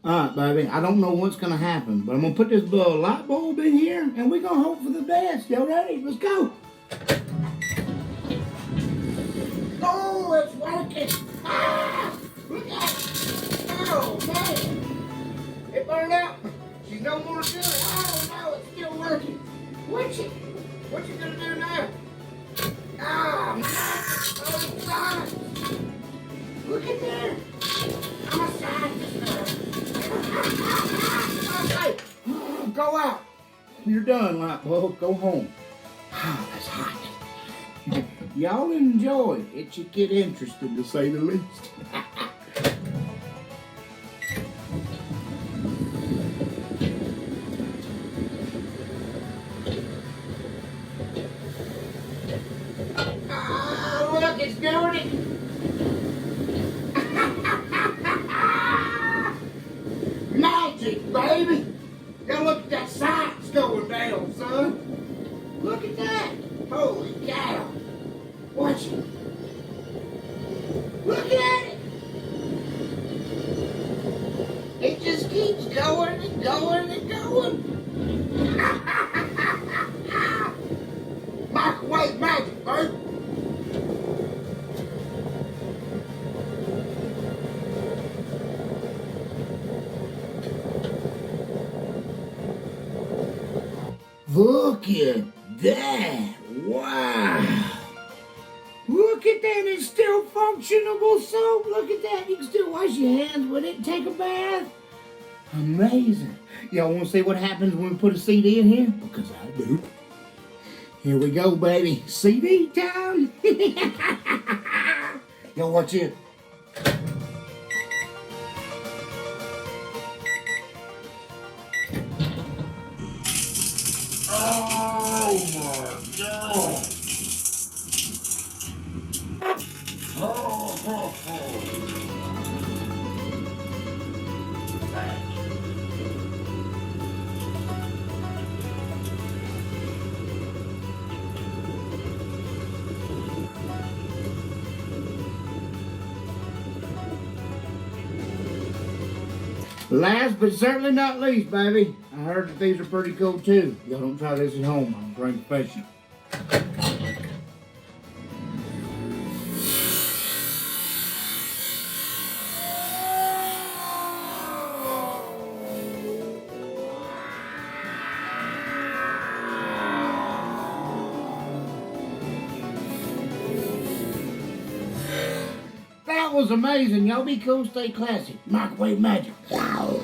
Alright, baby, I don't know what's gonna happen, but I'm gonna put this light bulb in here and we're gonna hope for the best. Y'all ready? Let's go. Oh, it's working. Ah, look at it. Oh, man. It burned out. She's no more good. Oh, no, it's still working. What you gonna do now? Ah, oh, God. Look at there. I'm a scientist. Okay, go out. You're done, light bulb. Go home. Ah, that's hot. Y'all enjoy. It should get interesting, to say the least. Oh, look, it's doing it. Magic, baby. Now look at that science going down, son. Look at that. Holy cow. Watch it. Look at it. It just keeps going and going and going. Microwave magic, baby. Look at that. Wow. Look at that. It's still functionable soap. Look at that. You can still wash your hands with it and take a bath. Amazing. Y'all want to see what happens when we put a CD in here? Because I do. Here we go, baby. CD time. Y'all watch it. Oh my God! Last but certainly not least, baby, I heard that these are pretty cool too. Y'all don't try this at home. I'm a trained professional. That was amazing. Y'all be cool, stay classy. Microwave magic. Wow.